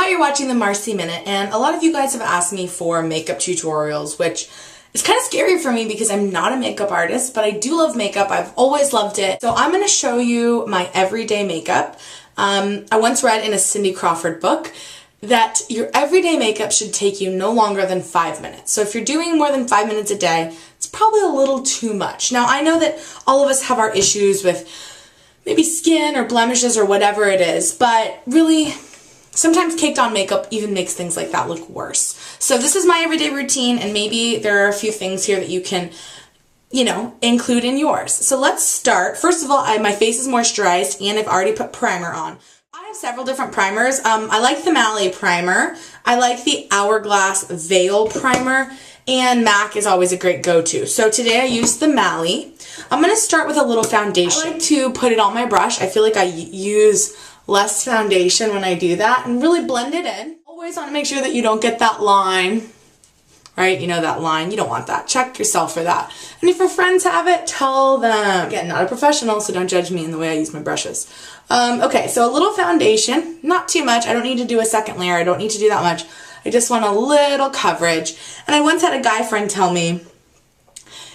Hi, you're watching the Marcy Minute, and a lot of you guys have asked me for makeup tutorials, which is kind of scary for me because I'm not a makeup artist, but I do love makeup. I've always loved it. So I'm going to show you my everyday makeup. I once read in a Cindy Crawford book that your everyday makeup should take you no longer than 5 minutes. So if you're doing more than 5 minutes a day, it's probably a little too much. Now, I know that all of us have our issues with maybe skin or blemishes or whatever it is, but really, sometimes caked on makeup even makes things like that look worse. So this is my everyday routine, and maybe there are a few things here that you can, include in yours. So let's start. First of all, my face is moisturized and I've already put primer on. I have several different primers. I like the Mally primer. I like the Hourglass Veil primer, and MAC is always a great go-to. So today I used the Mally. I'm going to start with a little foundation. I like to put it on my brush. I feel like I use less foundation when I do that and really blend it in. Always want to make sure that you don't get that line, right? You know that line, you don't want that. Check yourself for that. And if your friends have it, tell them. Again, not a professional, so don't judge me in the way I use my brushes. Okay, so a little foundation, not too much. I don't need to do a second layer. I don't need to do that much. I just want a little coverage. And I once had a guy friend tell me,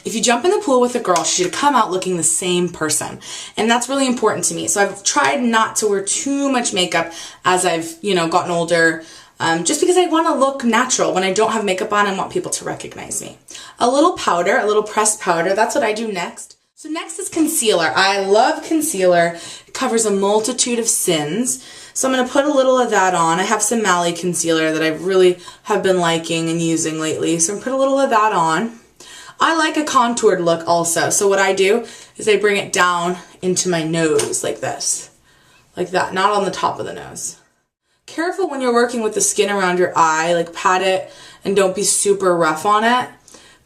if you jump in the pool with a girl, she should come out looking the same person. And that's really important to me. So I've tried not to wear too much makeup as I've, gotten older, just because I want to look natural. When I don't have makeup on, I want people to recognize me. A little powder, a little pressed powder, that's what I do next. So next is concealer. I love concealer. It covers a multitude of sins. So I'm going to put a little of that on. I have some Mally concealer that I really have been liking and using lately. So I'm going to put a little of that on. I like a contoured look also. So what I do is I bring it down into my nose like this. Like that, not on the top of the nose. Careful when you're working with the skin around your eye, like pat it and don't be super rough on it,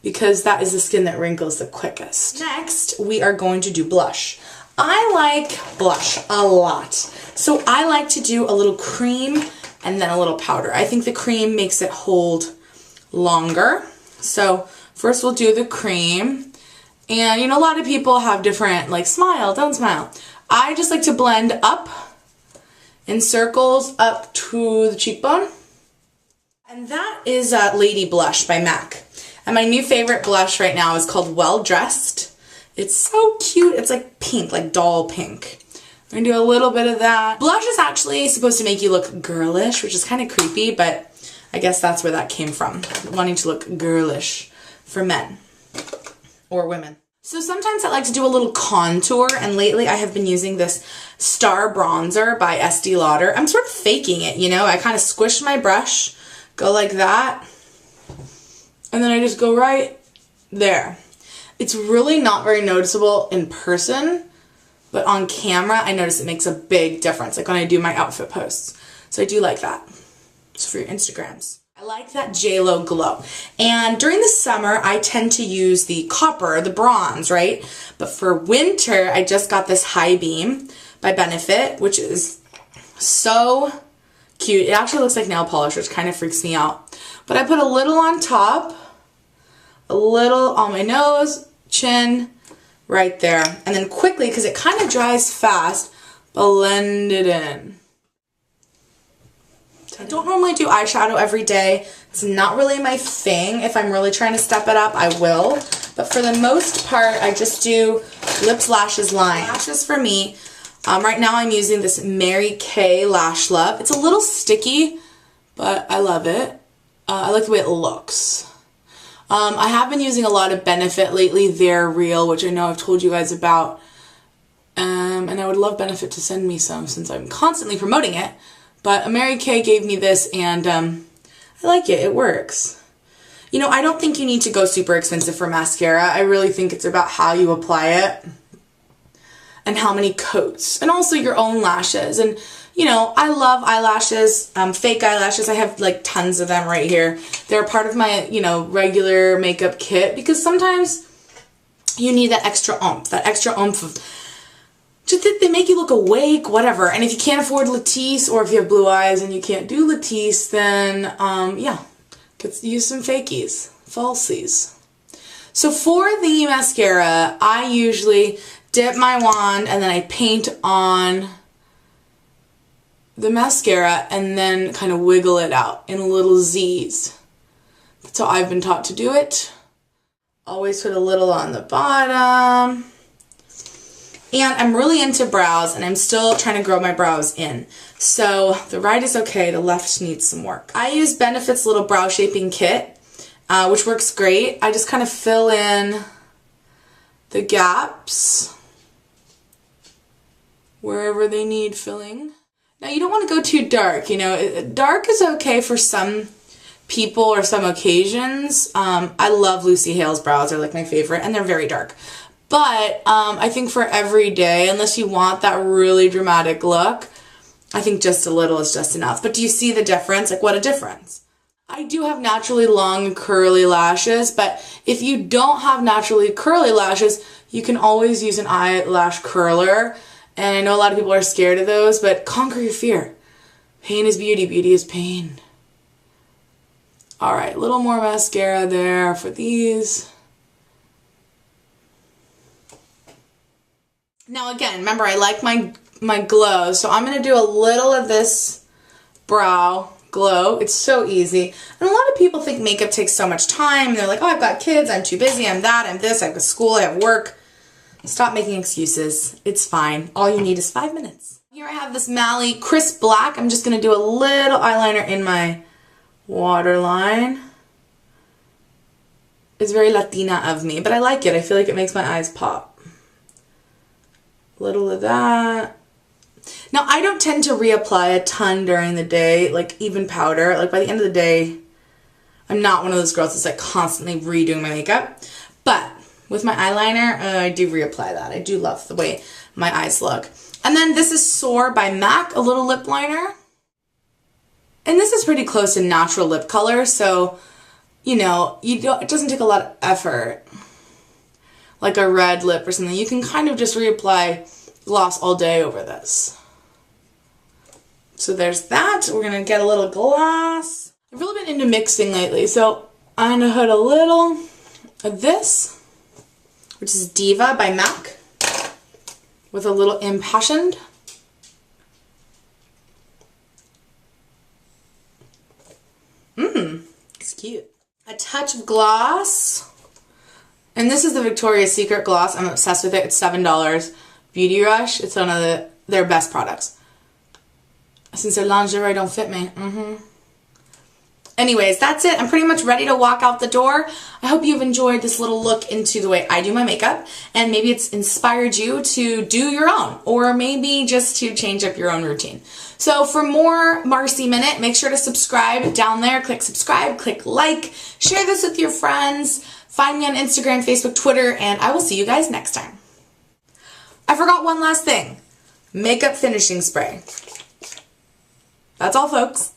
because that is the skin that wrinkles the quickest. Next, we are going to do blush. I like blush a lot. So I like to do a little cream and then a little powder. I think the cream makes it hold longer. So first we'll do the cream. And a lot of people have different, like smile, don't smile. I just like to blend up in circles up to the cheekbone. And that is Lady Blush by MAC. And my new favorite blush right now is called Well Dressed. It's so cute. It's like pink, like doll pink. I'm gonna do a little bit of that. Blush is actually supposed to make you look girlish, which is kind of creepy, but I guess that's where that came from. Wanting to look girlish for men or women. So sometimes I like to do a little contour, and lately I have been using this Star Bronzer by Estee Lauder. I'm sort of faking it, I kind of squish my brush, go like that, and then I just go right there. It's really not very noticeable in person, but on camera I notice it makes a big difference, like when I do my outfit posts. So I do like that. So for your Instagrams. I like that JLo glow. And during the summer, I tend to use the copper, the bronze, right? But for winter, I just got this High Beam by Benefit, which is so cute. It actually looks like nail polish, which kind of freaks me out. But I put a little on top, a little on my nose, chin, right there. And then quickly, because it kind of dries fast, blend it in. I don't normally do eyeshadow every day. It's not really my thing. If I'm really trying to step it up, I will. But for the most part, I just do lips, lashes, line. Lashes for me. Right now I'm using this Mary Kay Lash Love. It's a little sticky, but I love it. I like the way it looks. I have been using a lot of Benefit lately. They're Real, which I know I've told you guys about. And I would love Benefit to send me some since I'm constantly promoting it. But Mary Kay gave me this, and I like it. It works. I don't think you need to go super expensive for mascara. I really think it's about how you apply it and how many coats, and also your own lashes. And, I love eyelashes, fake eyelashes. I have like tons of them right here. They're part of my, regular makeup kit, because sometimes you need that extra oomph of just that they make you look awake, whatever. And if you can't afford Latisse, or if you have blue eyes and you can't do Latisse, then, use some fakies, falsies. So for the mascara, I usually dip my wand and then I paint on the mascara and then kind of wiggle it out in little Z's. That's how I've been taught to do it. Always put a little on the bottom. And I'm really into brows, and I'm still trying to grow my brows in. So the right is okay, the left needs some work. I use Benefit's little brow shaping kit, which works great. I just kind of fill in the gaps wherever they need filling. Now you don't want to go too dark, you know. Dark is okay for some people or some occasions. I love Lucy Hale's brows, they're like my favorite, and they're very dark. But I think for every day, unless you want that really dramatic look, I think just a little is just enough. But do you see the difference? Like, what a difference. I do have naturally long curly lashes, but if you don't have naturally curly lashes, you can always use an eyelash curler. And I know a lot of people are scared of those, but conquer your fear. Pain is beauty, beauty is pain. All right, a little more mascara there for these. Now again, remember I like my glow, so I'm going to do a little of this brow glow. It's so easy. And a lot of people think makeup takes so much time. And they're like, oh, I've got kids, I'm too busy, I'm that, I'm this, I have school, I have work. Stop making excuses. It's fine. All you need is 5 minutes. Here I have this Mally Crisp Black. I'm just going to do a little eyeliner in my waterline. It's very Latina of me, but I like it. I feel like it makes my eyes pop. Little of that. Now, I don't tend to reapply a ton during the day, like even powder. Like by the end of the day, I'm not one of those girls that's like constantly redoing my makeup. But with my eyeliner, I do reapply that. I do love the way my eyes look. And then this is Soar by MAC, a little lip liner. And this is pretty close to natural lip color, so, you know, it doesn't take a lot of effort. Like a red lip or something. You can kind of just reapply gloss all day over this. So there's that. We're going to get a little gloss. I've really been into mixing lately, so I'm going to put a little of this, which is Diva by MAC, with a little Impassioned. It's cute. A touch of gloss. And this is the Victoria's Secret gloss. I'm obsessed with it. It's $7. Beauty Rush. It's one of their best products. Since their lingerie don't fit me. Anyways, that's it. I'm pretty much ready to walk out the door. I hope you've enjoyed this little look into the way I do my makeup, and maybe it's inspired you to do your own, or maybe just to change up your own routine. So for more Marcy Minute, make sure to subscribe down there. Click subscribe, click like, share this with your friends, find me on Instagram, Facebook, Twitter, and I will see you guys next time. I forgot one last thing. Makeup finishing spray. That's all, folks.